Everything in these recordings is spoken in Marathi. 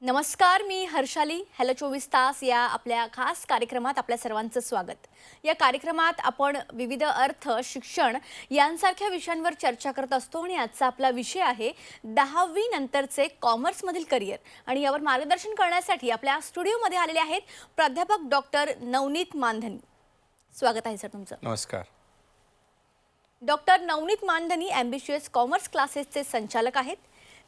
नमस्कार, मी हर्षाली. हॅलो 24 तास या आपल्या खास कार्यक्रमात आपल्या सर्वांचं स्वागत. या कार्यक्रमात आपण विविध अर्थ, शिक्षण यांसारख्या विषयांवर चर्चा करत असतो आणि आजचा आपला विषय आहे 10वी नंतरचे कॉमर्समधील करिअर. आणि यावर मार्गदर्शन करण्यासाठी आपल्या स्टुडिओमध्ये आलेले आहेत प्राध्यापक डॉक्टर नवनीत मानधनी. स्वागत आहे सर तुमचं. नमस्कार. डॉक्टर नवनीत मानधनी ॲम्बिशियस कॉमर्स क्लासेसचे संचालक आहेत.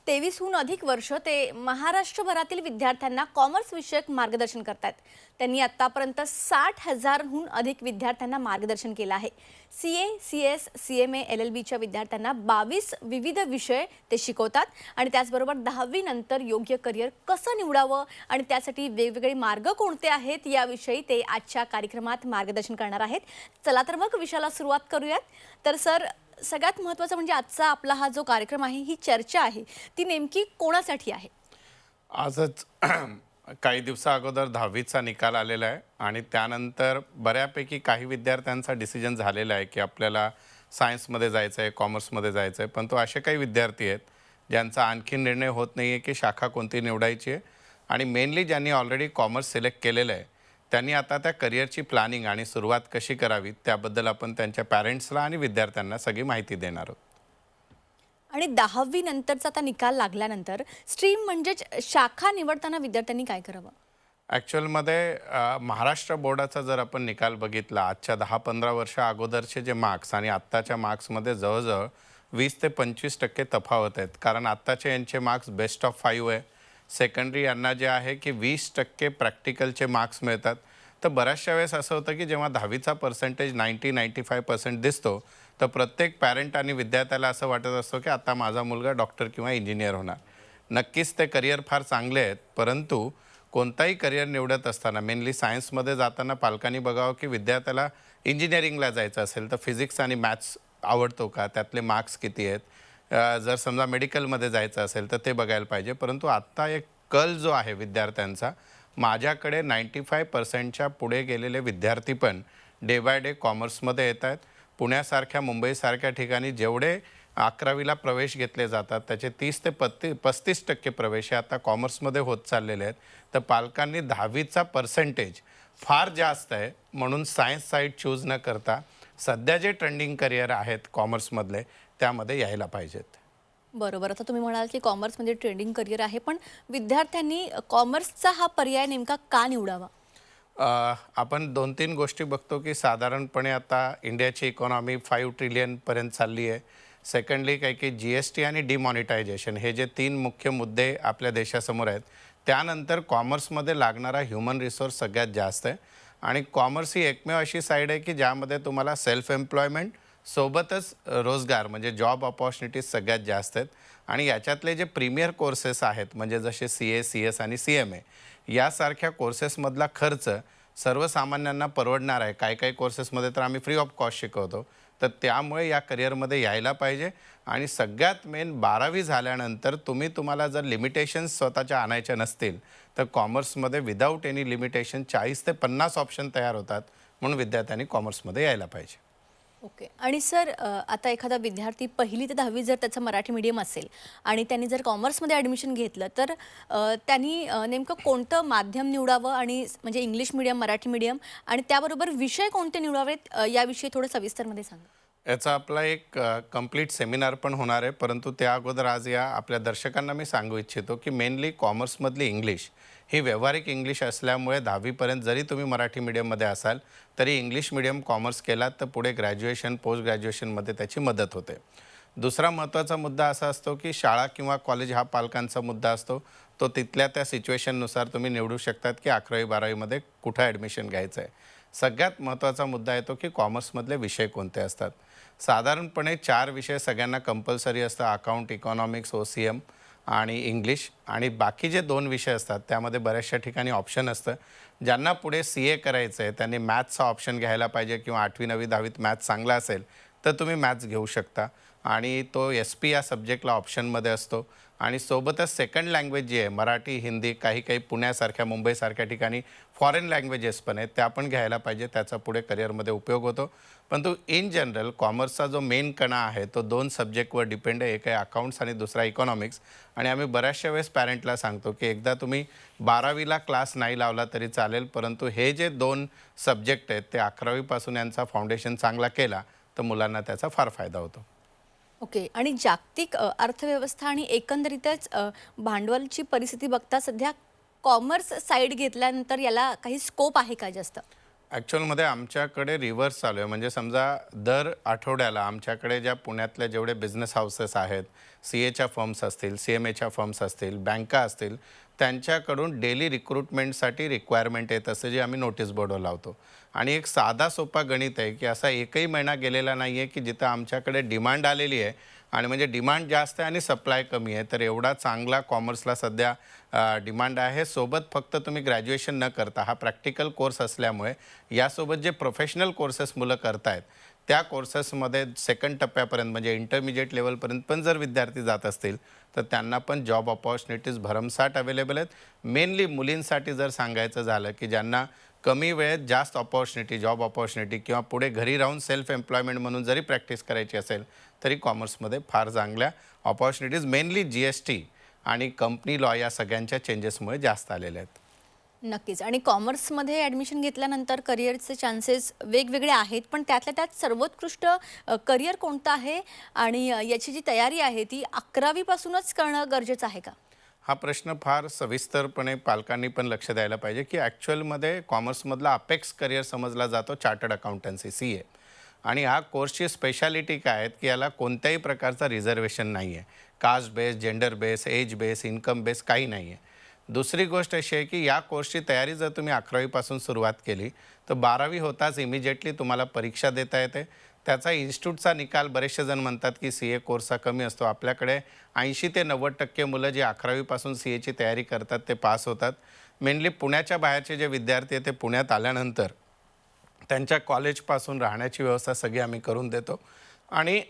23हून अधिक वर्ष ते महाराष्ट्रभरातील विद्यार्थ्यांना कॉमर्स विषयक मार्गदर्शन करतात. त्यांनी आतापर्यंत 60,000हून अधिक विद्यार्थ्यांना मार्गदर्शन केलं आहे. CA, CS, CMA, LLBच्या विद्यार्थ्यांना 22 विविध विषय ते शिकवतात आणि त्याचबरोबर 10वी नंतर योग्य करिअर कसं निवडावं आणि त्यासाठी वेगवेगळे मार्ग कोणते आहेत याविषयी ते आजच्या कार्यक्रमात मार्गदर्शन करणार आहेत. चला तर मग विषयाला सुरुवात करूयात. तर सर, सगळ्यात महत्त्वाचं म्हणजे आजचा आपला हा जो कार्यक्रम आहे, ही चर्चा आहे, ती नेमकी कोणासाठी आहे? आजच काही दिवसा अगोदर 10वीचा निकाल आलेला आहे आणि त्यानंतर बऱ्यापैकी काही विद्यार्थ्यांचा डिसिजन झालेला आहे की आपल्याला सायन्समध्ये जायचं आहे, कॉमर्समध्ये जायचं आहे. पण तो असे काही विद्यार्थी आहेत ज्यांचा आणखी निर्णय होत नाही आहे की शाखा कोणती निवडायची आहे. आणि मेनली ज्यांनी ऑलरेडी कॉमर्स सिलेक्ट केलेलं आहे त्यांनी आता त्या करिअरची प्लॅनिंग आणि सुरुवात कशी करावी त्याबद्दल आपण त्यांच्या पॅरेंट्सला आणि विद्यार्थ्यांना सगळी माहिती देणार आहोत. आणि 10वी नंतरचा आता निकाल लागल्यानंतर स्ट्रीम म्हणजेच शाखा निवडताना विद्यार्थ्यांनी काय करावं? ॲक्च्युअलमध्ये महाराष्ट्र बोर्डाचा जर आपण निकाल बघितला आजच्या 10-15 वर्ष अगोदरचे जे मार्क्स आणि आत्ताच्या मार्क्समध्ये जवळजवळ 20 ते 25% तफावत आहेत. कारण आत्ताचे यांचे मार्क्स बेस्ट ऑफ 5 आहे. सेकंडरी यांना जे आहे की 20% प्रॅक्टिकलचे मार्क्स मिळतात. तर बऱ्याचशा वेळेस असं होतं की जेव्हा 10वीचा पर्सेंटेज 90-95% दिसतो तर प्रत्येक पॅरेंट आणि विद्यार्थ्याला असं वाटत असतो की आता माझा मुलगा डॉक्टर किंवा इंजिनियर होणार. नक्कीच ते करिअर फार चांगले आहेत, परंतु कोणताही करिअर निवडत असताना मेनली सायन्समध्ये जाताना पालकांनी बघावं की विद्यार्थ्याला इंजिनिअरिंगला जायचं असेल तर फिजिक्स आणि मॅथ्स आवडतो का, त्यातले मार्क्स किती आहेत. जर समजा मेडिकलमध्ये जायचं असेल तर ते बघायला पाहिजे. परंतु आत्ता एक कल जो आहे विद्यार्थ्यांचा, माझ्याकडे 95%च्या पुढे गेलेले विद्यार्थी पण डे बाय डे कॉमर्समध्ये येत आहेत. पुण्यासारख्या, मुंबईसारख्या ठिकाणी जेवढे 11वीला प्रवेश घेतले जातात त्याचे 30 ते 35% प्रवेश हे आता कॉमर्समध्ये होत चाललेले आहेत. तर पालकांनी 10वीचा पर्सेंटेज फार जास्त आहे म्हणून सायन्स साईड चूज न करता सध्या जे ट्रेंडिंग करिअर आहेत कॉमर्समधले त्यामध्ये यायला पाहिजेत. बरोबर. आता तुम्ही म्हणाल की कॉमर्समध्ये ट्रेंडिंग करिअर आहे, पण विद्यार्थ्यांनी कॉमर्सचा हा पर्याय नेमका का निवडावा? आपण 2-3 गोष्टी बघतो की साधारणपणे आता इंडियाची इकॉनॉमी 5 ट्रिलियनपर्यंत चालली आहे. सेकंडली काही GST आणि डिमॉनिटायझेशन हे जे 3 मुख्य मुद्दे आपल्या देशासमोर आहेत. त्यानंतर कॉमर्समध्ये लागणारा ह्युमन रिसोर्स सगळ्यात जास्त आहे आणि कॉमर्स ही एकमेव अशी साईड आहे की ज्यामध्ये तुम्हाला सेल्फ एम्प्लॉयमेंट सोबतच रोजगार म्हणजे जॉब ऑपॉर्च्युनिटीज सगळ्यात जास्त आहेत. आणि याच्यातले जे प्रीमियर कोर्सेस आहेत म्हणजे जसे CA, CS आणि CMA यासारख्या कोर्सेसमधला खर्च सर्वसामान्यांना परवडणार आहे. काही कोर्सेसमध्ये तर आम्ही फ्री ऑफ कॉस्ट शिकवतो. तर त्यामुळे या करिअरमध्ये यायला पाहिजे. आणि सगळ्यात मेन 12वी झाल्यानंतर तुम्हाला जर लिमिटेशन्स स्वतःच्या आणायच्या नसतील तर कॉमर्समध्ये विदाऊट एनी लिमिटेशन 40 ते 50 ऑप्शन तयार होतात. म्हणून विद्यार्थ्यांनी कॉमर्समध्ये यायला पाहिजे. ओके. आणि सर, आता एखादा विद्यार्थी 1ली ते 10वी जर त्याचं मराठी मीडियम असेल आणि त्यांनी जर कॉमर्समध्ये ॲडमिशन घेतलं तर त्यांनी नेमकं कोणतं माध्यम निवडावं आणि म्हणजे इंग्लिश मीडियम, मराठी मीडियम आणि त्याबरोबर विषय कोणते निवडावेत याविषयी थोडं सविस्तरमध्ये सांगा. याचा आपला एक कंप्लीट सेमिनार पण होणार आहे. परंतु त्या अगोदर आज या आपल्या दर्शकांना मी सांगू इच्छितो की मेनली कॉमर्समधली इंग्लिश ही व्यावहारिक इंग्लिश असल्यामुळे 10वीपर्यंत जरी तुम्ही मराठी मीडियममध्ये असाल तरी इंग्लिश मीडियम कॉमर्स केलात तर पुढे ग्रॅज्युएशन, पोस्ट ग्रॅज्युएशनमध्ये त्याची मदत होते. दुसरा महत्त्वाचा मुद्दा असा असतो की शाळा किंवा कॉलेज हा पालकांचा मुद्दा असतो. तो तिथल्या त्या सिच्युएशननुसार तुम्ही निवडू शकतात की 11वी-12वीमध्ये कुठं ॲडमिशन घ्यायचं आहे. सगळ्यात महत्त्वाचा मुद्दा येतो की कॉमर्समधले विषय कोणते असतात. साधारणपणे 4 विषय सगळ्यांना कंपल्सरी असतात: अकाउंट, इकॉनॉमिक्स, OCM आणि इंग्लिश. आणि बाकी जे 2 विषय असतात त्यामध्ये बऱ्याचशा ठिकाणी ऑप्शन असतं. ज्यांना पुढे CA करायचं आहे त्यांनी मॅथ्सचा ऑप्शन घ्यायला पाहिजे किंवा 8वी, 9वी, 10वीत मॅथ्स चांगला असेल तर तुम्ही मॅथ्स घेऊ शकता आणि तो SP या सब्जेक्टला ऑप्शनमध्ये असतो आणि सोबतच सेकंड लँग्वेज जी आहे मराठी, हिंदी, काही काही पुण्यासारख्या मुंबईसारख्या ठिकाणी फॉरेन लँग्वेजेस पण आहेत त्या पण घ्यायला पाहिजे, त्याचा पुढे करिअरमध्ये उपयोग होतो. परंतु इन जनरल कॉमर्सचा जो मेन कणा आहे तो 2 सब्जेक्टवर डिपेंड आहे, एक आहे अकाउंट्स आणि दुसरा इकॉनॉमिक्स. आणि आम्ही बऱ्याचशा वेळेस पॅरेंटला सांगतो की एकदा तुम्ही 12वीला क्लास नाही लावला तरी चालेल, परंतु हे जे 2 सब्जेक्ट आहेत ते 11वीपासून यांचा फाउंडेशन चांगला केला तर मुलांना त्याचा फार फायदा होतो. ओके. आणि जागतिक अर्थव्यवस्था आणि एकंदरीतच भांडवलची परिस्थिती बघता सध्या कॉमर्स साईड घेतल्यानंतर याला काही स्कोप आहे का जास्त? ॲक्च्युअलमध्ये आमच्याकडे रिव्हर्स चालू आहे. म्हणजे समजा दर आठवड्याला आमच्याकडे ज्या पुण्यातल्या जेवढे बिझनेस हाऊसेस आहेत, CAच्या फर्म्स असतील, CMAच्या फर्म्स असतील, बँका असतील, त्यांच्याकडून डेली रिक्रुटमेंटसाठी रिक्वायरमेंट येत असते, जी आम्ही नोटीस बोर्डवर लावतो. आणि एक साधा सोपा गणित आहे की असा एकही महिना गेलेला नाही आहे की जिथं आमच्याकडे डिमांड आलेली आहे आणि म्हणजे डिमांड जास्त आहे आणि सप्लाय कमी आहे. तर एवढा चांगला कॉमर्सला सध्या डिमांड आहे. सोबत फक्त तुम्ही ग्रॅज्युएशन न करता हा प्रॅक्टिकल कोर्स असल्यामुळे यासोबत जे प्रोफेशनल कोर्सेस मुलं करतायत त्या कोर्सेसमध्ये सेकंड टप्प्यापर्यंत म्हणजे इंटरमिजिएट लेवलपर्यंत पण जर विद्यार्थी जात असतील तर त्यांना पण जॉब ऑपॉर्च्युनिटीज भरमसाठ अवेलेबल आहेत. मेनली मुलींसाठी जर सांगायचं झालं की ज्यांना कमी वेळेत जास्त ऑपॉर्च्युनिटी, जॉब ऑपॉर्च्युनिटी किंवा पुढे घरी राहून सेल्फ एम्प्लॉयमेंट म्हणून जरी प्रॅक्टिस करायची असेल तरी कॉमर्समध्ये फार चांगल्या ऑपॉर्च्युनिटीज मेनली GST आणि कंपनी लॉ या सगळ्यांच्या चेंजेसमुळे जास्त आलेल्या आहेत. नक्कीच. आणि कॉमर्समध्ये ॲडमिशन घेतल्यानंतर करिअरचे चान्सेस वेगवेगळे आहेत, पण त्यातल्या त्यात सर्वोत्कृष्ट करिअर कोणतं आहे आणि याची जी तयारी आहे ती 11वीपासूनच करणं गरजेचं आहे का? हा प्रश्न फार सविस्तरपणे पालकांनी पण लक्ष द्यायला पाहिजे की ॲक्च्युअलमध्ये कॉमर्समधला अपेक्स करिअर समजला जातो चार्टर्ड अकाउंटन्सी CA. आणि ह्या कोर्सची स्पेशालिटी काय आहेत की याला कोणत्याही प्रकारचा रिझर्वेशन नाही आहे. Caste base, gender base, age base, income base काही नाही आहे. दुसरी गोष्ट अशी आहे की या कोर्सची तयारी जर तुम्ही 11वीपासून सुरुवात केली तर 12वी होताच इमिजिएटली तुम्हाला परीक्षा देता येते. त्याचा इन्स्टिट्यूटचा निकाल बरेचसे जण म्हणतात की CA कोर्सचा कमी असतो. आपल्याकडे 80 ते 90% मुलं जे 11वीपासून CAची तयारी करतात ते पास होतात. मेनली पुण्याच्या बाहेरचे जे विद्यार्थी आहेत ते पुण्यात आल्यानंतर त्यांच्या कॉलेजपासून राहण्याची व्यवस्था सगळी आम्ही करून देतो आणि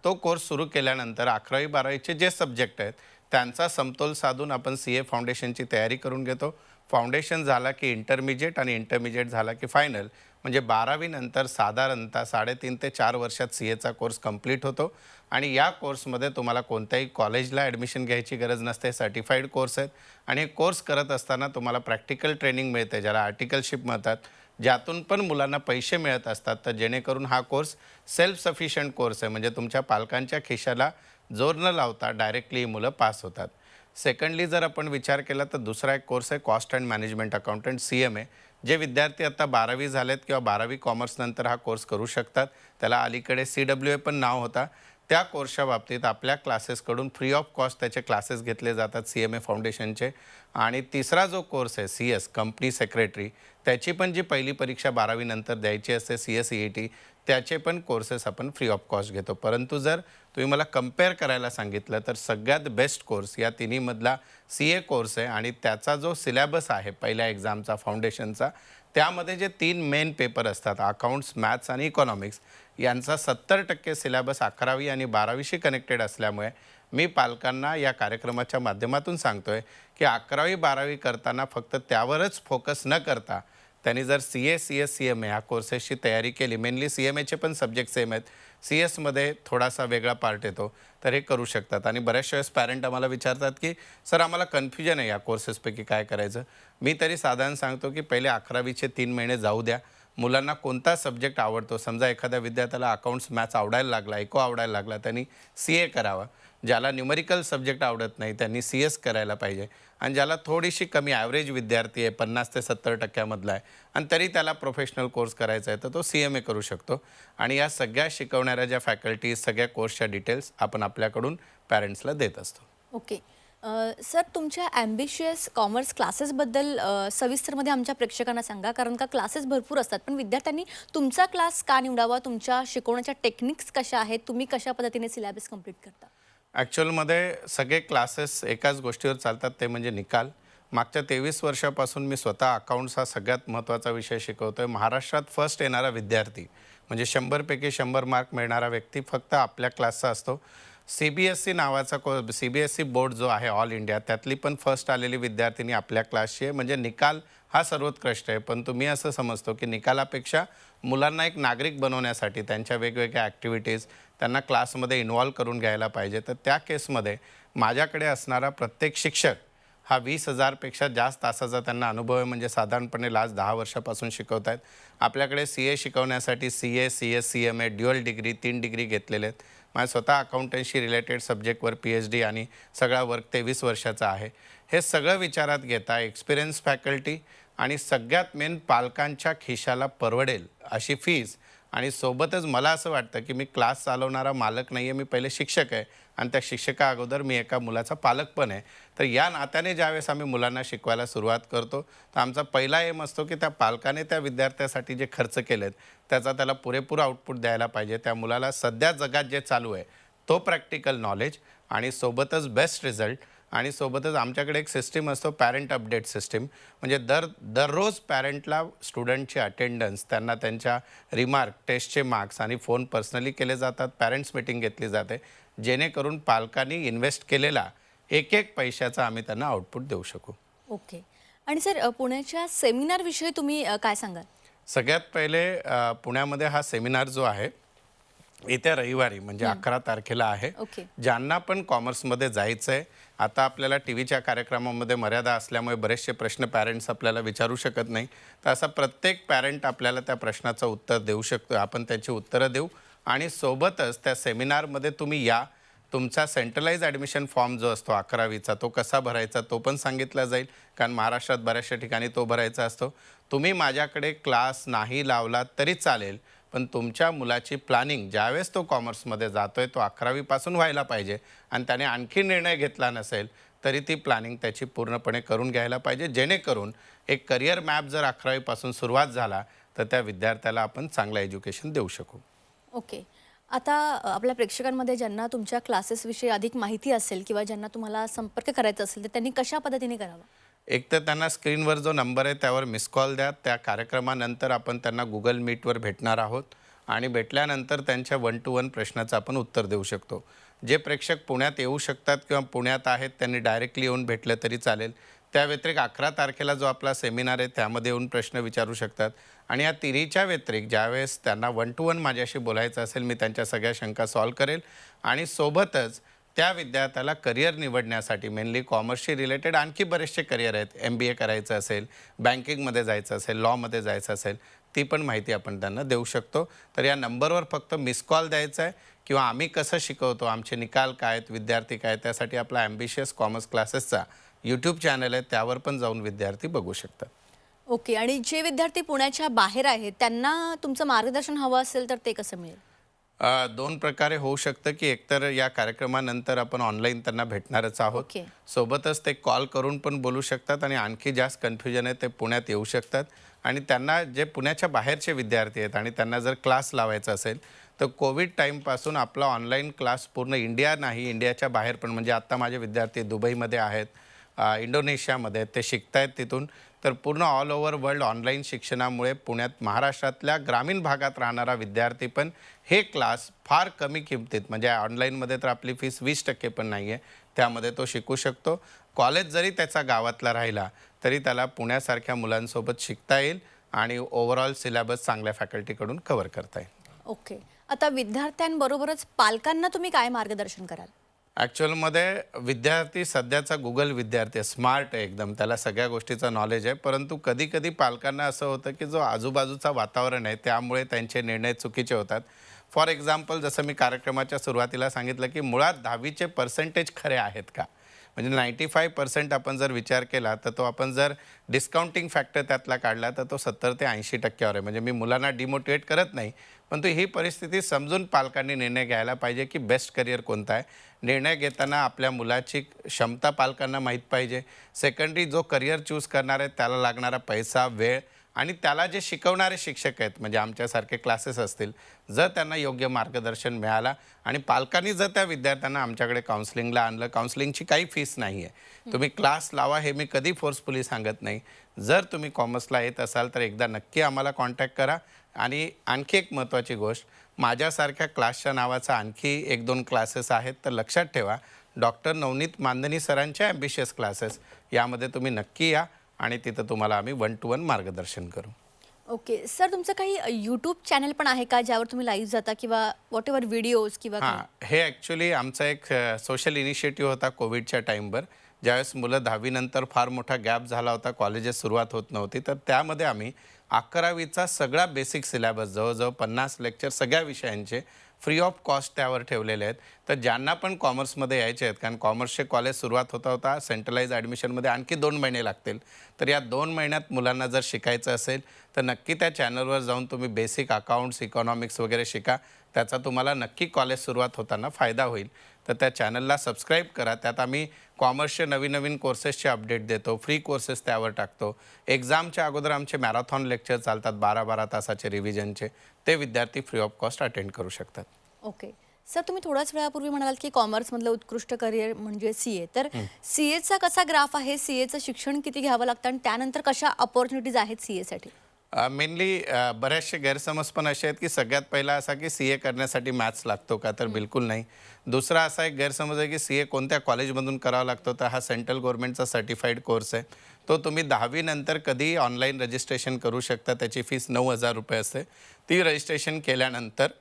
तो कोर्स सुरू केल्यानंतर 11वी-12वीचे जे सब्जेक्ट आहेत त्यांचा समतोल साधून आपण CA फाउंडेशनची तयारी करून घेतो. फाउंडेशन झाला की इंटरमिजिएट आणि इंटरमिजिएट झाला की फायनल, म्हणजे 12वी नंतर साधारणतः 3.5 ते 4 वर्षात CAचा कोर्स कंप्लीट होतो. आणि या कोर्समध्ये तुम्हाला कोणत्याही कॉलेजला ॲडमिशन घ्यायची गरज नसते. सर्टिफाईड कोर्स आहेत आणि हे कोर्स करत असताना तुम्हाला प्रॅक्टिकल ट्रेनिंग मिळते, ज्याला आर्टिकलशिप म्हणतात, ज्यातून पण मुलांना पैसे मिळत असतात. तर जेणेकरून हा कोर्स सेल्फ सफिशियंट कोर्स आहे, म्हणजे तुमच्या पालकांच्या खिशाला जोर न लावता डायरेक्टली मुलं पास होतात. सेकंडली जर आपण विचार केला तर दुसरा एक कोर्स आहे cost and management accountant CMA. जे विद्यार्थी आता 12वी झालेत किंवा 12वी कॉमर्स नंतर हा कोर्स करू शकतात. त्याला अलीकडे CWA पण नाव होता. त्या कोर्सच्या बाबतीत आपल्या क्लासेसकडून फ्री ऑफ कॉस्ट त्याचे क्लासेस घेतले जातात CMA फाउंडेशनचे. आणि तिसरा जो कोर्स आहे CS कंपनी सेक्रेटरी, त्याची पण जी पहिली परीक्षा 12वी नंतर द्यायची असते CSET, त्याचे पण कोर्सेस आपण फ्री ऑफ कॉस्ट घेतो. परंतु जर तुम्ही मला कंपेअर करायला सांगितलं तर सगळ्यात बेस्ट कोर्स या तिन्हीमधला CA कोर्स आहे. आणि त्याचा जो सिलेबस आहे पहिल्या एक्झामचा फाउंडेशनचा, त्यामध्ये जे 3 मेन पेपर असतात अकाउंट्स, मॅथ्स आणि इकॉनॉमिक्स, यांचा 70% सिलेबस 11वी आणि 12वीशी कनेक्टेड असल्यामुळे मी पालकांना या कार्यक्रमाच्या माध्यमातून सांगतोय की 11वी-12वी करताना फक्त त्यावरच फोकस न करता त्यांनी जर CA, CS, CMA ह्या कोर्सेसची तयारी केली, मेनली CMAचे पण सब्जेक्ट सेम आहेत, CS थोडासा वेगळा पार्ट येतो, तर हे करू शकतात. आणि बऱ्याचशा वेळेस पॅरेंट आम्हाला विचारतात की सर आम्हाला कन्फ्युजन आहे या कोर्सेसपैकी काय करायचं. मी तरी साधारण सांगतो की पहिले 11वीचे 3 महिने जाऊ द्या. मुलांना कोणता सब्जेक्ट आवडतो, समजा एखाद्या विद्यार्थ्याला अकाउंट्स, मॅथ्स आवडायला लागला, इको आवडायला लागला, त्यांनी CA करावा. ज्याला न्यूमेरिकल सब्जेक्ट आवडत नाही त्यांनी CS करायला पाहिजे. आणि ज्याला थोडीशी कमी ॲव्हरेज विद्यार्थी आहे, 50 ते 70% आहे आणि तरी त्याला प्रोफेशनल कोर्स करायचा आहे, तर तो CMA करू शकतो. आणि या सगळ्या शिकवणाऱ्या ज्या फॅकल्टीज, सगळ्या कोर्सच्या डिटेल्स आपण आपल्याकडून पॅरेंट्सला देत असतो. ओके. सर, तुमच्या ॲम्बिशियस कॉमर्स क्लासेसबद्दल सविस्तरमध्ये आमच्या प्रेक्षकांना सांगा, कारण का क्लासेस भरपूर असतात, पण विद्यार्थ्यांनी तुमचा क्लास का निवडावा, तुमच्या शिकवण्याच्या टेक्निक्स कशा आहेत, तुम्ही कशा पद्धतीने सिलेबस कंप्लीट करता? ॲक्च्युअलमध्ये सगळे क्लासेस एकाच गोष्टीवर चालतात, ते म्हणजे निकाल. मागच्या 23 वर्षापासून मी स्वतः अकाउंट्स हा सगळ्यात महत्त्वाचा विषय शिकवतो आहे. महाराष्ट्रात फर्स्ट येणारा विद्यार्थी म्हणजे 100पैकी 100 मार्क मिळणारा व्यक्ती फक्त आपल्या क्लासचा असतो. CBSE नावाचा CBSE बोर्ड जो आहे ऑल इंडिया, त्यातली पण फर्स्ट आलेली विद्यार्थिनी आपल्या क्लासची आहे. म्हणजे निकाल हा सर्वोत्कृष्ट आहे, पण मी असं समजतो की निकालापेक्षा मुलांना एक नागरिक बनवण्यासाठी त्यांच्या वेगवेगळ्या ॲक्टिव्हिटीज त्यांना क्लासमध्ये इन्व्हॉल्व करून घ्यायला पाहिजे. तर त्या केसमध्ये माझ्याकडे असणारा प्रत्येक शिक्षक हा 20,000पेक्षा जास्त तासाचा त्यांना अनुभव आहे. म्हणजे साधारणपणे लास्ट 10 वर्षापासून शिकवत आहेत. आपल्याकडे CA शिकवण्यासाठी CA, CS, CMA dual degree 3 degree घेतलेले आहेत. माझ्या स्वतः अकाउंटन्सी रिलेटेड सब्जेक्टवर PhD आणि सगळा वर्क 23 वर्षाचा आहे. हे सगळं विचारात घेता एक्सपिरियन्स फॅकल्टी आणि सगळ्यात मेन पालकांच्या खिशाला परवडेल अशी फीज आणि सोबतच मला असं वाटतं की मी क्लास चालवणारा मालक नाही आहे, मी पहिले शिक्षक आहे आणि त्या शिक्षका अगोदर मी एका मुलाचा पालक पण आहे. तर या नात्याने ज्यावेळेस आम्ही मुलांना शिकवायला सुरुवात करतो तर आमचा पहिला एम असतो की त्या पालकाने त्या विद्यार्थ्यासाठी जे खर्च केलेत त्याचा त्याला पुरेपूर आउटपुट द्यायला पाहिजे. त्या मुलाला सध्या जगात जे चालू आहे तो प्रॅक्टिकल नॉलेज आणि सोबतच बेस्ट रिझल्ट आणि सोबतच आमच्याकडे एक सिस्टीम असतो पॅरेंट अपडेट सिस्टीम. म्हणजे दररोज पॅरेंटला स्टुडंटची अटेंडन्स, त्यांना त्यांच्या रिमार्क, टेस्टचे मार्क्स आणि फोन पर्सनली केले जातात. पॅरेंट्स मीटिंग घेतली जाते जेणेकरून पालकांनी इन्व्हेस्ट केलेला एक एक पैशाचा आम्ही त्यांना आउटपुट देऊ शकू. ओके. आणि सर पुण्याच्या सेमिनारविषयी तुम्ही काय सांगाल? सगळ्यात पहिले पुण्यामध्ये हा सेमिनार जो आहे येत्या रविवारी म्हणजे 11 तारखेला आहे. ओके. ज्यांना पण कॉमर्समध्ये जायचं आहे, आता आपल्याला टीव्हीच्या कार्यक्रमामध्ये मर्यादा असल्यामुळे बरेचसे प्रश्न पॅरेंट्स आपल्याला विचारू शकत नाही. तर असा प्रत्येक पॅरेंट आपल्याला त्या प्रश्नाचं उत्तर देऊ शकतो. आपण त्याची उत्तरं देऊ आणि सोबतच त्या सेमिनारमध्ये तुम्ही या. तुमचा सेंट्रलाइज ॲडमिशन फॉर्म जो असतो 11वीचा तो कसा भरायचा तो पण सांगितला जाईल, कारण महाराष्ट्रात बऱ्याचशा ठिकाणी तो भरायचा असतो. तुम्ही माझ्याकडे क्लास नाही लावला तरी चालेल, पण तुमच्या मुलाची प्लॅनिंग ज्यावेळेस तो कॉमर्समध्ये जातोय तो 11वीपासून व्हायला पाहिजे आणि त्याने आणखी निर्णय घेतला नसेल तरी ती प्लॅनिंग त्याची पूर्णपणे करून घ्यायला पाहिजे, जेणेकरून एक करिअर मॅप जर 11वीपासून सुरुवात झाला तर त्या विद्यार्थ्याला आपण चांगलं एज्युकेशन देऊ शकू. ओके. आता आपल्या प्रेक्षकांमध्ये ज्यांना तुमच्या क्लासेसविषयी अधिक माहिती असेल किंवा ज्यांना तुम्हाला संपर्क करायचा असेल तर त्यांनी कशा पद्धतीने करावा? एक तर त्यांना स्क्रीनवर जो नंबर आहे त्यावर मिस कॉल द्या. त्या कार्यक्रमानंतर आपण त्यांना गुगल मीटवर भेटणार आहोत आणि भेटल्यानंतर त्यांच्या 1 to 1 प्रश्नाचं आपण उत्तर देऊ शकतो. जे प्रेक्षक पुण्यात येऊ शकतात किंवा पुण्यात आहेत त्यांनी डायरेक्टली येऊन भेटलं तरी चालेल. त्या व्यतिरिक्त 11 तारखेला जो आपला सेमिनार आहे त्यामध्ये येऊन प्रश्न विचारू शकतात. आणि या तिन्हीच्या व्यतिरिक्त ज्यावेळेस त्यांना 1 to 1 माझ्याशी बोलायचं असेल मी त्यांच्या सगळ्या शंका सॉल्व करेल आणि सोबतच त्या विद्यार्थ्याला करिअर निवडण्यासाठी मेनली कॉमर्सशी रिलेटेड आणखी बरेचसे करिअर आहेत. MBA करायचं असेल, बँकिंगमध्ये जायचं असेल, लॉमध्ये जायचं असेल, ती पण माहिती आपण त्यांना देऊ शकतो. तर या नंबरवर फक्त मिस कॉल द्यायचा आहे किंवा आम्ही कसं शिकवतो, आमचे निकाल काय आहेत, विद्यार्थी काय आहेत, त्यासाठी आपला ॲम्बिशियस कॉमर्स क्लासेसचा यूट्यूब चॅनल आहे त्यावर पण जाऊन विद्यार्थी बघू शकतात. ओके. आणि जे विद्यार्थी पुण्याच्या बाहेर आहेत त्यांना तुमचं मार्गदर्शन हवं असेल तर ते कसं मिळेल? 2 प्रकारे होऊ शकतं की एकतर या कार्यक्रमानंतर आपण ऑनलाईन त्यांना भेटणारच आहोत. ओके. सोबतच ते कॉल करून पण बोलू शकतात आणि आणखी जास्त कन्फ्युजन आहे ते पुण्यात येऊ शकतात. आणि त्यांना जे पुण्याच्या बाहेरचे विद्यार्थी आहेत आणि त्यांना जर क्लास लावायचा असेल तर कोविड टाईमपासून आपला ऑनलाईन क्लास पूर्ण इंडिया नाही, इंडियाच्या बाहेर पण म्हणजे आत्ता माझे विद्यार्थी दुबईमध्ये आहेत, इंडोनेशियामध्ये ते शिकतायत तिथून. तर पूर्ण ऑल ओव्हर वर्ल्ड ऑनलाईन शिक्षणामुळे पुण्यात महाराष्ट्रातल्या ग्रामीण भागात राहणारा विद्यार्थी पण हे क्लास फार कमी किमतीत म्हणजे ऑनलाईनमध्ये तर आपली फीस 20% पण नाही आहे, त्यामध्ये तो शिकू शकतो. कॉलेज जरी त्याचा गावातला राहिला तरी त्याला पुण्यासारख्या मुलांसोबत शिकता येईल आणि ओव्हरऑल सिलेबस चांगल्या फॅकल्टीकडून कव्हर करता येईल. ओके. आता विद्यार्थ्यांबरोबरच पालकांना तुम्ही काय मार्गदर्शन कराल? ॲक्च्युअलमध्ये विद्यार्थी सध्याचा गुगल विद्यार्थी स्मार्ट आहे एकदम, त्याला सगळ्या गोष्टीचं नॉलेज आहे. परंतु कधी कधी पालकांना असं होतं की जो आजूबाजूचा वातावरण आहे त्यामुळे त्यांचे निर्णय चुकीचे होतात. फॉर एक्झाम्पल जसं मी कार्यक्रमाच्या सुरुवातीला सांगितलं की मुळात 10वीचे पर्सेंटेज खरे आहेत का, म्हणजे 95% आपण जर विचार केला तर तो आपण जर डिस्काउंटिंग फॅक्टर त्यातला काढला तर तो 70 ते 80%वर आहे. म्हणजे मी मुलांना डिमोटिवेट करत नाही, पण ही परिस्थिती समजून पालकांनी निर्णय घ्यायला पाहिजे की बेस्ट करिअर कोणता आहे. निर्णय घेताना आपल्या मुलाची क्षमता पालकांना माहीत पाहिजे. सेकंडरी जो करिअर चूज करणार आहे त्याला लागणारा पैसा, वेळ आणि त्याला जे शिकवणारे शिक्षक आहेत म्हणजे आमच्यासारखे क्लासेस असतील, जर त्यांना योग्य मार्गदर्शन मिळाला आणि पालकांनी जर त्या विद्यार्थ्यांना आमच्याकडे काउन्सिलिंगला आणलं, काउन्सिलिंगची काही फीस नाही आहे, तुम्ही क्लास लावा हे मी कधी फोर्सफुली सांगत नाही. जर तुम्ही कॉमर्सला येत असाल तर एकदा नक्की आम्हाला कॉन्टॅक्ट करा आणि आणखी एक महत्त्वाची गोष्ट, माझ्यासारख्या क्लासच्या नावाचा आणखी 1-2 क्लासेस आहेत, तर लक्षात ठेवा डॉक्टर नवनीत मानधनी सरांच्या ॲम्बिशियस क्लासेस यामध्ये तुम्ही नक्की या आणि तिथं तुम्हाला आम्ही 1 to 1 मार्गदर्शन करू. ओके सर, तुमचं काही यूट्यूब चॅनल पण आहे का ज्यावर तुम्ही लाईव्ह जाता किंवा व्हॉट एव्हर व्हिडिओज किंवा हां, हे ॲक्च्युली आमचा एक सोशल इनिशिएटिव्ह होता कोविडच्या टाईमवर. ज्यावेळेस मुलं 10वी नंतर फार मोठा गॅप झाला होता, कॉलेजेस सुरुवात होत नव्हती, तर त्यामध्ये आम्ही 11वीचा सगळा बेसिक सिलेबस जवळजवळ 50 लेक्चर सगळ्या विषयांचे फ्री ऑफ कॉस्ट त्यावर ठेवलेले आहेत. तर ज्यांना पण कॉमर्समध्ये यायचे आहेत, कारण कॉमर्सचे कॉलेज सुरुवात होता सेंट्रलाइज ॲडमिशनमध्ये आणखी 2 महिने लागतील. तर या 2 महिन्यात मुलांना जर शिकायचं असेल तर नक्की त्या चॅनलवर जाऊन तुम्ही बेसिक अकाउंट्स, इकॉनॉमिक्स वगैरे शिका. त्याचा तुम्हाला नक्की कॉलेज सुरुवात होताना फायदा होईल. तर त्या चॅनलला सबस्क्राईब करा. त्यात आम्ही कॉमर्सचे नवीन कोर्सेसचे अपडेट देतो, फ्री कोर्सेस त्यावर टाकतो. एक्झामच्या अगोदर आमचे मॅरेथॉन लेक्चर चालतात 12-12 तासाचे रिव्हिजनचे. ते विद्यार्थी फ्री ऑफ कॉस्ट अटेंड करू शकतात. ओके सर, तुम्ही थोड्याच वेळापूर्वी म्हणालात की कॉमर्समधलं उत्कृष्ट करिअर म्हणजे CA. तर CAचा कसा ग्राफ आहे, CAचं शिक्षण किती घ्यावं लागतं आणि त्यानंतर कशा अपॉर्च्युनिटीज आहेत CAसाठी? मेनली बऱ्याचशे गैरसमज पण असे आहेत की सगळ्यात पहिला असा की CA करण्यासाठी मॅथ्स लागतो का, तर बिलकुल नाही. दुसरा असा एक गैरसमज आहे की CA कोणत्या कॉलेजमधून करावा लागतो, तर हा सेंट्रल गव्हर्नमेंटचा सर्टिफाईड कोर्स आहे. तो तुम्ही 10वी नंतर कधीही ऑनलाईन रजिस्ट्रेशन करू शकता. त्याची फीस 9,000 रुपये असते. ती रजिस्ट्रेशन केल्यानंतर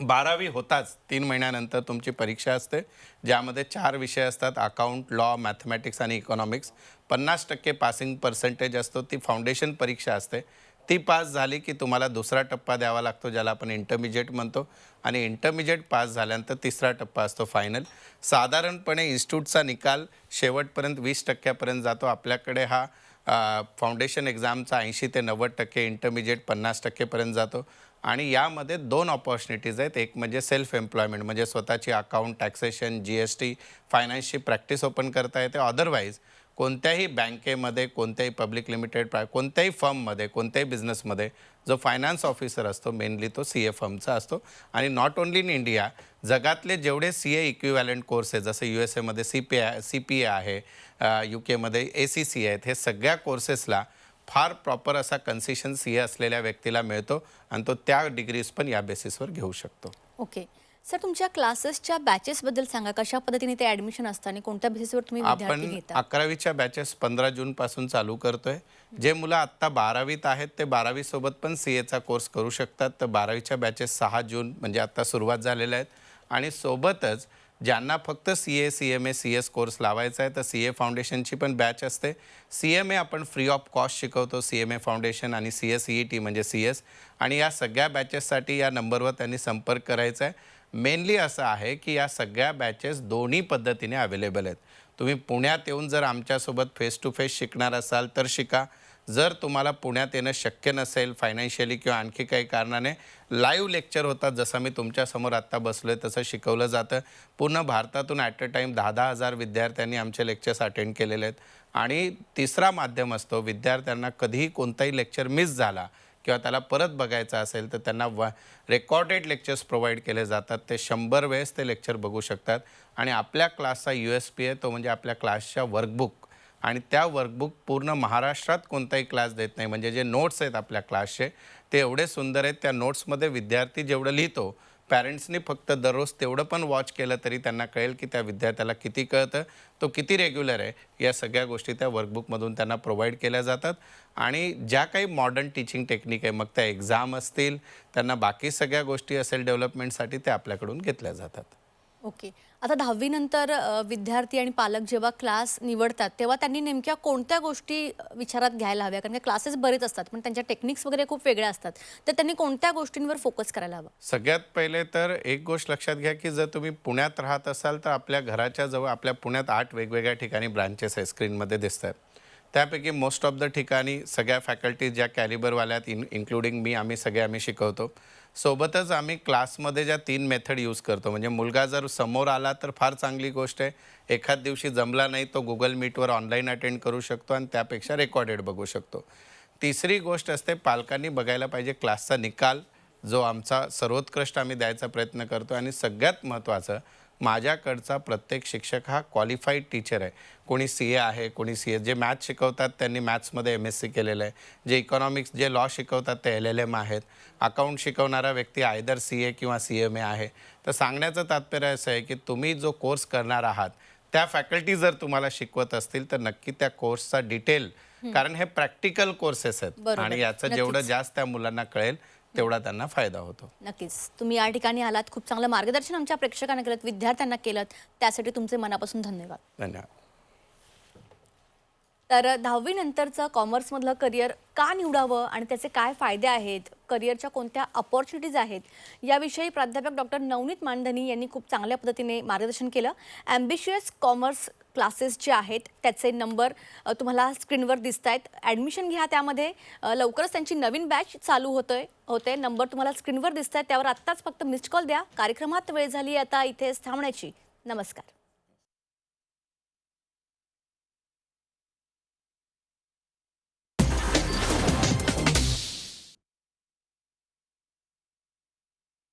12वी होताच 3 महिन्यानंतर तुमची परीक्षा असते, ज्यामध्ये 4 विषय असतात: अकाउंट, लॉ, मॅथमॅटिक्स आणि इकॉनॉमिक्स. 50% पासिंग पर्सेंटेज असतो. ती फाउंडेशन परीक्षा असते. ती पास झाली की तुम्हाला दुसरा टप्पा द्यावा लागतो, ज्याला आपण इंटरमिजिएट म्हणतो. आणि इंटरमिजिएट पास झाल्यानंतर तिसरा टप्पा असतो फायनल. साधारणपणे इन्स्टिट्यूटचा निकाल शेवटपर्यंत 20% जातो. आपल्याकडे हा फाउंडेशन एक्झामचा 80 ते 90%, इंटरमिजिएट 50% जातो. आणि यामध्ये 2 अपॉर्च्युनिटीज आहेत. एक म्हणजे सेल्फ एम्प्लॉयमेंट, म्हणजे स्वतःची अकाउंट, टॅक्सेशन, GST, फायनान्सची प्रॅक्टिस ओपन करता येते. अदरवाईज कोणत्याही बँकेमध्ये, कोणत्याही पब्लिक लिमिटेड कोणत्याही फर्ममध्ये, कोणत्याही बिझनेसमध्ये जो फायनान्स ऑफिसर असतो मेनली तो CA फर्मचा असतो. आणि नॉट ओन्ली इन इंडिया, जगातले जेवढे CA इक्विव्हॅलंट कोर्स आहेत, जसं USA मध्ये CPA आहे, UK मध्ये ACC आहेत, हे सगळ्या कोर्सेसला फार प्रॉपर असा कन्सेशन CA असलेल्या व्यक्तीला मिळतो आणि तो त्या डिग्रीज पण या बेसिसवर घेऊ शकतो. ओके सर, तुमच्या क्लासेसच्या बॅचेसबद्दल सांगा. कशा पद्धतीने ते ॲडमिशन असतं आणि कोणत्या बेसिसवर तुम्ही विद्यार्थी आपण घेता? 11वीच्या बॅचेस 15 जूनपासून चालू करतोय. जे मुलं आत्ता 12वीत आहेत ते 12वी सोबत पण CAचा कोर्स करू शकतात. तर 12वीच्या बॅचेस 6 जून म्हणजे आत्ता सुरुवात झालेल्या आहेत. आणि सोबतच ज्यांना फक्त CA, CMA, CS कोर्स लावायचा आहे तर CA फाउंडेशनची पण बॅच असते. CMA आपण फ्री ऑफ कॉस्ट शिकवतो, CMA फाउंडेशन, आणि CSET म्हणजे CS. आणि या सगळ्या बॅचेससाठी या नंबरवर त्यांनी संपर्क करायचा आहे. मेनली असं आहे की या सगळ्या बॅचेस दोन्ही पद्धतीने अवेलेबल आहेत. तुम्ही पुण्यात येऊन जर आमच्यासोबत फेस टू फेस शिकणार असाल तर शिका. जर तुम्हाला पुण्यात येणं शक्य नसेल फायनान्शियली किंवा आणखी काही कारणाने, लाईव्ह लेक्चर होतात. जसं मी तुमच्यासमोर आत्ता बसलो आहे तसं शिकवलं जातं. पूर्ण भारतातून ॲट अ टाईम 10-10 हजार विद्यार्थ्यांनी आमचे लेक्चर्स अटेंड केलेले आहेत. आणि तिसरा माध्यम असतो, विद्यार्थ्यांना कधीही कोणताही लेक्चर मिस झाला किंवा त्याला परत बघायचं असेल तर त्यांना रेकॉर्डेड लेक्चर्स प्रोव्हाइड केले जातात. ते 100 वेळेस ते लेक्चर बघू शकतात. आणि आपल्या क्लासचा USP आहे तो म्हणजे आपल्या क्लासच्या वर्कबुक. आणि त्या वर्कबुक पूर्ण महाराष्ट्रात कोणताही क्लास देत नाही. म्हणजे जे नोट्स आहेत आपल्या क्लासचे ते एवढे सुंदर आहेत. त्या नोट्समध्ये विद्यार्थी जेवढं लिहितो, पॅरेंट्सनी फक्त दररोज तेवढं पण वॉच केलं तरी त्यांना कळेल की त्या विद्यार्थ्याला किती कळतं, तो किती रेग्युलर आहे. या सगळ्या गोष्टी त्या वर्कबुकमधून त्यांना प्रोव्हाइड केल्या जातात. आणि ज्या काही मॉडर्न टीचिंग टेक्निक आहे, मग त्या एक्झाम असतील, त्यांना बाकी सगळ्या गोष्टी असेल डेव्हलपमेंटसाठी, ते आपल्याकडून घेतल्या जातात. ओके, आता 10वी नंतर विद्यार्थी आणि पालक जेव्हा क्लास निवडतात तेव्हा त्यांनी नेमक्या कोणत्या गोष्टी विचारात घ्यायला हव्या? कारण क्लासेस बरेच असतात पण त्यांच्या टेक्निक्स वगैरे खूप वेगळ्या असतात. तर त्यांनी कोणत्या गोष्टींवर फोकस करायला हवा? सगळ्यात पहिले तर एक गोष्ट लक्षात घ्या की जर तुम्ही पुण्यात राहत असाल तर आपल्या घराच्या जवळ, आपल्या पुण्यात 8 वेगवेगळ्या ठिकाणी ब्रांचेस आहे, स्क्रीनमध्ये दिसत आहेत. त्यापैकी मोस्ट ऑफ द ठिकाणी सगळ्या फॅकल्टीज ज्या कॅलिबरवाल्या आहेत, इन्क्लुडिंग मी, आम्ही शिकवतो. सोबतच आम्ही क्लासमध्ये ज्या 3 मेथड यूज करतो, म्हणजे मुलगा जर समोर आला तर फार चांगली गोष्ट आहे. एखाद दिवशी जमला नाही तो Google मीटवर ऑनलाईन अटेंड करू शकतो आणि त्यापेक्षा रेकॉर्डेड बघू शकतो. तिसरी गोष्ट असते, पालकांनी बघायला पाहिजे क्लासचा निकाल, जो आमचा सर्वोत्कृष्ट आम्ही द्यायचा प्रयत्न करतो. आणि सगळ्यात महत्त्वाचं, माझ्याकडचा प्रत्येक शिक्षक हा क्वालिफाईड टीचर आहे. कोणी CA आहे, कोणी CS. जे मॅथ्स शिकवतात त्यांनी मॅथ्समध्ये MSc केलेलं आहे. जे इकॉनॉमिक्स, जे लॉ शिकवतात ते LLM आहेत. अकाउंट शिकवणारा व्यक्ती आयदर CA किंवा CMA आहे. तर सांगण्याचं तात्पर्य असं आहे की तुम्ही जो कोर्स करणार आहात त्या फॅकल्टी जर तुम्हाला शिकवत असतील तर नक्की त्या कोर्सचा डिटेल, कारण हे प्रॅक्टिकल कोर्सेस आहेत बरोबर. आणि याचं जेवढं जास्त त्या मुलांना कळेल तेवढा त्यांना फायदा होतो. नक्कीच. तुम्ही या ठिकाणी आलात, खूप चांगलं मार्गदर्शन आमच्या प्रेक्षकांना केलं, विद्यार्थ्यांना केलं, त्यासाठी तुमचे मनापासून धन्यवाद. धन्यवाद. तर 10वी नंतरचं कॉमर्समधलं करिअर का निवडावं आणि त्याचे काय फायदे आहेत, करिअरच्या कोणत्या अपॉर्च्युनिटीज आहेत, याविषयी प्राध्यापक डॉक्टर नवनीत मानधनी यांनी खूप चांगल्या पद्धतीने मार्गदर्शन केलं. ॲम्बिशियस कॉमर्स क्लासेस जे आहेत त्याचे नंबर तुम्हाला स्क्रीनवर दिसत आहेत. ॲडमिशन घ्या त्यामध्ये. लवकरच त्यांची नवीन बॅच चालू होते. नंबर तुम्हाला स्क्रीनवर दिसत आहेत, त्यावर आत्ताच फक्त मिस्ड कॉल द्या. कार्यक्रमात वेळ झाली आता इथेच थांबण्याची. नमस्कार.